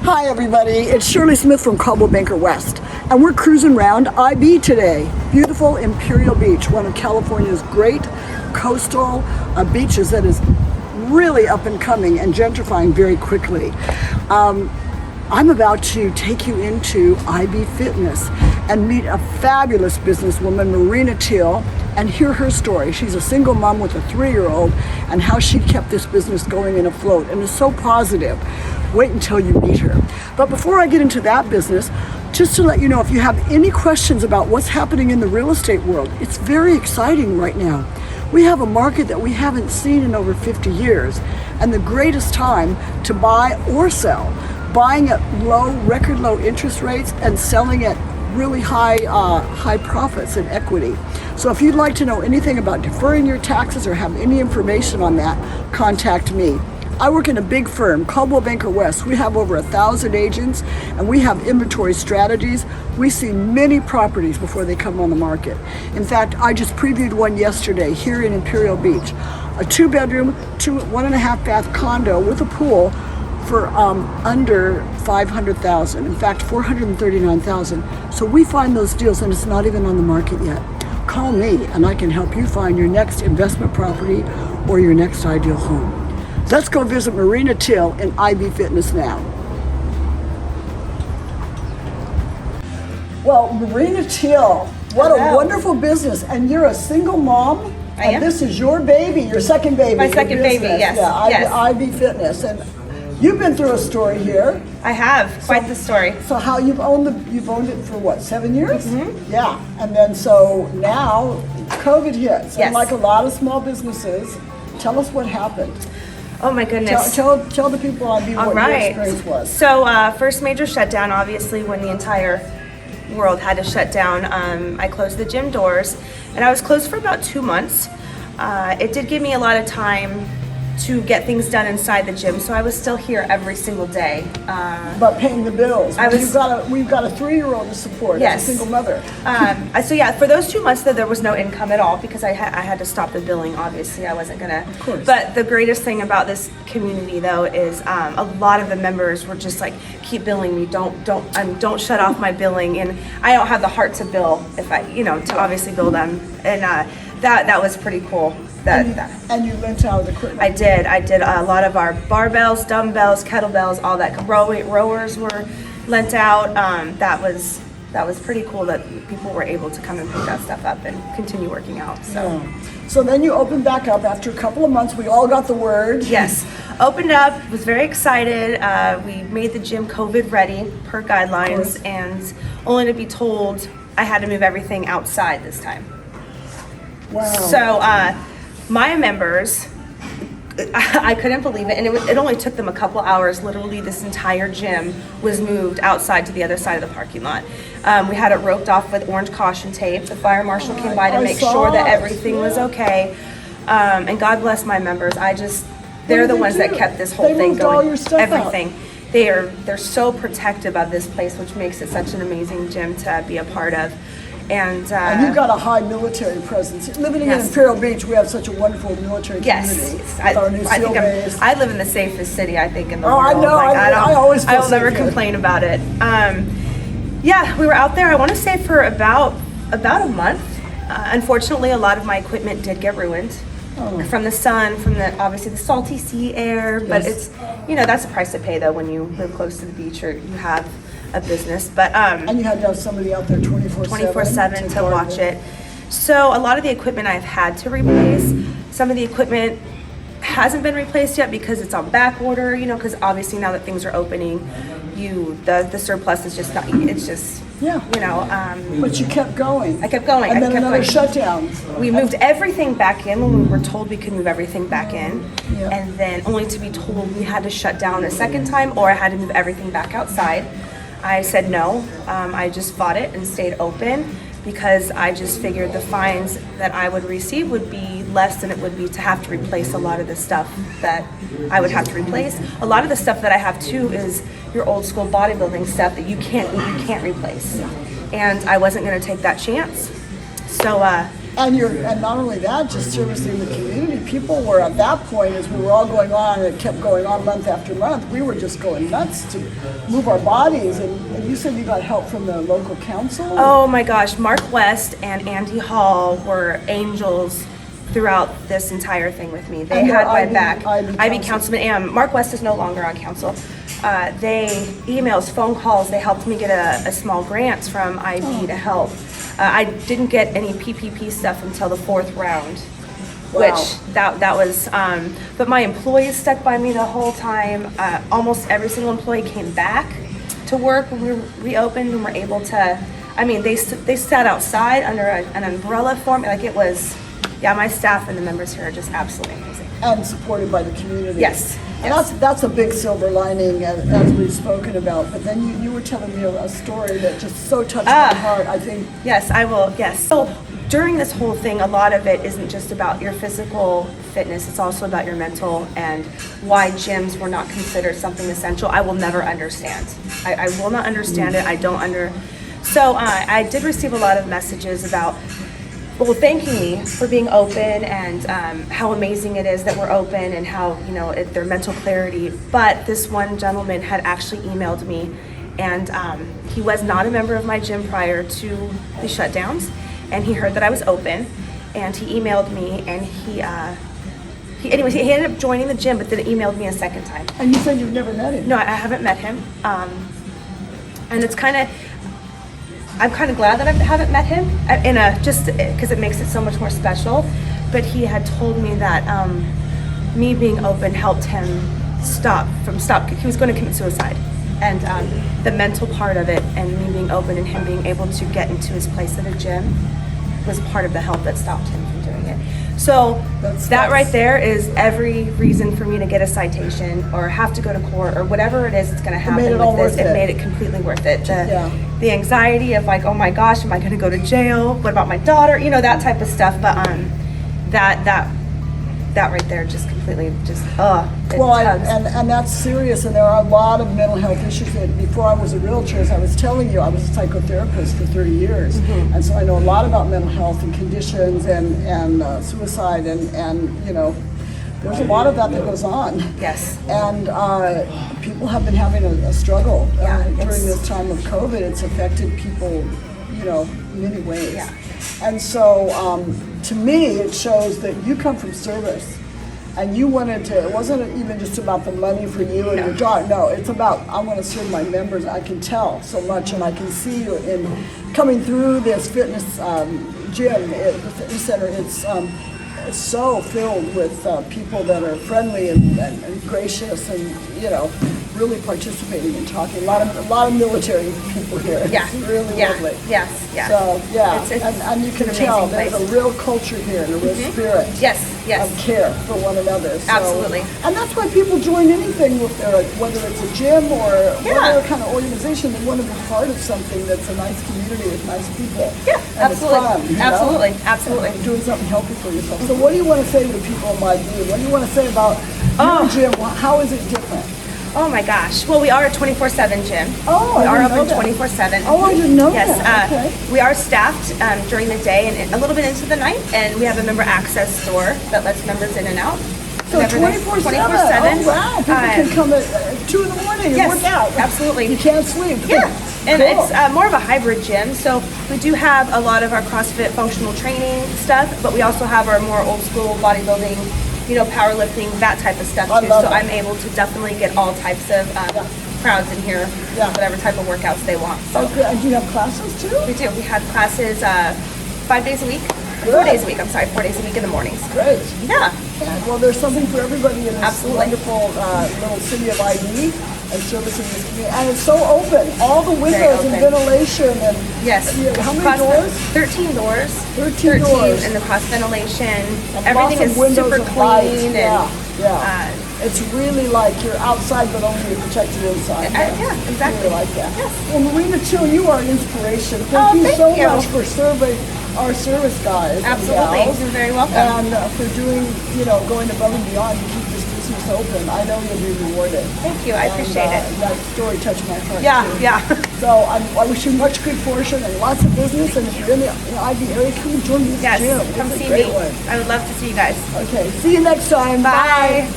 Hi everybody, it's Shirley Smith from Coldwell Banker West, and we're cruising around IB today. Beautiful Imperial Beach, one of California's great coastal beaches that is really up and coming and gentrifying very quickly. I'm about to take you into IB Fitness and meet a fabulous businesswoman, Marina Teel, and hear her story. She's a single mom with a 3-year-old and how she kept this business going and afloat, and is so positive. Wait until you meet her. But before I get into that business, just to let you know, if you have any questions about what's happening in the real estate world, it's very exciting right now. We have a market that we haven't seen in over 50 years, and the greatest time to buy or sell. Buying at record low interest rates, and selling at really high profits and equity. So if you'd like to know anything about deferring your taxes or have any information on that, contact me. I work in a big firm, Coldwell Banker West. We have over 1,000 agents, and we have inventory strategies. We see many properties before they come on the market. In fact, I just previewed one yesterday here in Imperial Beach, a 2-bedroom, 1.5 bath condo with a pool for under $500,000. In fact, $439,000. So we find those deals, and it's not even on the market yet. Call me, and I can help you find your next investment property or your next ideal home. Let's go visit Marina Teel in IB Fitness now. Well, Marina Teel, what a wonderful business. And you're a single mom? I am. And this is your baby, your second baby. My second baby, yes. Yeah, yes. IB Fitness. And you've been through a story here. I have, quite the story. So how you've owned it for what, 7 years? Mm-hmm. Yeah, and then so now COVID hits. Yes. And like a lot of small businesses, tell us what happened. Oh my goodness. Tell the people on me what your experience was. So first major shutdown, obviously, when the entire world had to shut down. I closed the gym doors, and I was closed for about 2 months. It did give me a lot of time to get things done inside the gym, so I was still here every single day. But paying the bills. We've got a 3-year-old to support. Yes. As a single mother. So yeah, for those 2 months, though, there was no income at all because I had to stop the billing. Obviously, I wasn't gonna. Of course. But the greatest thing about this community, though, is a lot of the members were just like, keep billing me. Don't shut off my billing. And I don't have the heart to bill if to obviously bill them. And that was pretty cool. And you lent out equipment. I did a lot of our barbells, dumbbells, kettlebells, all that. Rowers were lent out. That was pretty cool that people were able to come and pick that stuff up and continue working out. So. Yeah. So then you opened back up after a couple of months. We all got the word. Yes, opened up. Was very excited. We made the gym COVID ready per guidelines, and only to be told I had to move everything outside this time. Wow. So. My members, I couldn't believe it, and it only took them a couple hours. Literally, this entire gym was moved outside to the other side of the parking lot. We had it roped off with orange caution tape. The fire marshal came by to make sure that everything was okay. And God bless my members. They're the ones that kept this whole thing going. All your stuff everything. Out. They're so protective of this place, which makes it such an amazing gym to be a part of. And you've got a high military presence. Living in Imperial Beach, we have such a wonderful military community. Yes, I I live in the safest city, I think, in the world. I know. I will never complain about it. Yeah, we were out there. I want to say for about a month. Unfortunately, a lot of my equipment did get ruined from the sun, from obviously the salty sea air. But it's that's a price to pay though when you live close to the beach or you have a business. But and you had to have somebody out there 24/7 to watch it. So a lot of the equipment I've had to replace. Some of the equipment hasn't been replaced yet because it's on back order, because obviously now that things are opening, the surplus is just not, it's just, But you kept going. I kept going. And then another shutdown. We moved everything back in when we were told we could move everything back in. Yeah. And then only to be told we had to shut down a second time or I had to move everything back outside. I said no. I just fought it and stayed open because I just figured the fines that I would receive would be less than it would be to have to replace a lot of the stuff that I would have to replace. A lot of the stuff that I have too is your old school bodybuilding stuff that you can't replace. And I wasn't going to take that chance. So And not only that, just servicing the community. People were at that point, as we were all going on, and it kept going on month after month, we were just going nuts to move our bodies. And you said you got help from the local council? Oh my gosh, Mark West and Andy Hall were angels throughout this entire thing with me. They And had my IB back. IB council. councilman, and Mark West is no longer on council. They emails, phone calls, they helped me get a small grant from IB to help. I didn't get any PPP stuff until the 4th round, Wow. which that was, but my employees stuck by me the whole time. Almost every single employee came back to work when we reopened and were able to, I mean, they sat outside under an umbrella for me. Like, it was, yeah, my staff and the members here are just absolutely amazing. And supported by the community. Yes. And that's a big silver lining, as we've spoken about. But then you were telling me a story that just so touched my heart. I think. Yes, I will. Yes. So during this whole thing, a lot of it isn't just about your physical fitness. It's also about your mental, and why gyms were not considered something essential. I will never understand. I will not understand it. I don't So I did receive a lot of messages about, well, thanking me for being open, and how amazing it is that we're open, and how, their mental clarity. But this one gentleman had actually emailed me, and he was not a member of my gym prior to the shutdowns, and he heard that I was open, and he emailed me, and he ended up joining the gym, but then emailed me a second time. And you said you've never met him. No, I haven't met him, and I'm kind of glad that I haven't met him, just because it makes it so much more special. But he had told me that me being open helped him stop. He was going to commit suicide, and the mental part of it, and me being open, and him being able to get into his place at a gym, was part of the help that stopped him from doing it. So that right there is every reason for me to get a citation or have to go to court or whatever it is that's going to happen with this. It made it completely worth it. The anxiety of, like, oh my gosh, am I going to go to jail? What about my daughter? That type of stuff. But that right there just completely it tugs. And that's serious, and there are a lot of mental health issues. That before I was a realtor, as I was telling you, I was a psychotherapist for 30 years, and so I know a lot about mental health and conditions and suicide, and there's a lot of that goes on. Yes. And people have been having a struggle during this time of COVID. It's affected people, in many ways. Yeah. And so, to me, it shows that you come from service, and you wanted to. It wasn't even just about the money for you and your job. No, it's about, I want to serve my members. I can tell so much, and I can see you in coming through this fitness gym, the fitness center. It's so filled with people that are friendly and gracious, and really participating and talking. A lot of military people here. Yeah. It's really lovely. Yes. So It's and you can an tell amazing there's place. a real culture here and a real spirit. Yes. Of care for one another. So, Absolutely. And that's why people join anything with whether it's a gym or whatever kind of organization. They want to be part of something that's a nice community with nice people. Yeah, and absolutely. It's fun, Absolutely. And doing something healthy for yourself. So what do you want to say to the people in my gym? What do you want to say about your gym? How is it different? Oh my gosh. Well, we are a 24/7 gym. Oh, we I are didn't know open that. 24/7. Oh, I didn't know yes, that. Okay. We are staffed during the day and a little bit into the night, and we have a member access store that lets members in and out. So 24/7. Oh wow! People can come at 2 in the morning and work out. Absolutely. You can't sleep. Yeah, and Cool. it's more of a hybrid gym. So we do have a lot of our CrossFit functional training stuff, but we also have our more old school bodybuilding, powerlifting, that type of stuff I too. love So it. I'm able to definitely get all types of crowds in here, whatever type of workouts they want. So Okay, and do you have classes too? we do. We have classes 5 days a week. Good. 4 days a week. I'm sorry, 4 days a week in the mornings. Great. Yeah. Yeah, well, there's something for everybody in this Absolutely. wonderful little city of ID and servicing this community. And it's so open. All the windows and open. ventilation and Yes. how many Cross- doors? 13 doors. 13 doors. And the cross ventilation. And Everything lots is of windows super and lights. clean. Yeah. It's really like you're outside, but only you're protected inside. Yeah, exactly. Really like that. Yes. Well, Marina Teel, you are an inspiration. Oh, Thank you thank so you. much for serving our service guys. Absolutely. And gals, You're very welcome. And for doing, going above and beyond to keep this business open, I know you'll be rewarded. Thank you. I appreciate it. That story touched my heart. Yeah, too. yeah. So I wish you much good fortune and lots of business. And if you're in the IB area, come and join this Yes, gym. come It's a see great me. one. I would love to see you guys. Okay, see you next time. Bye.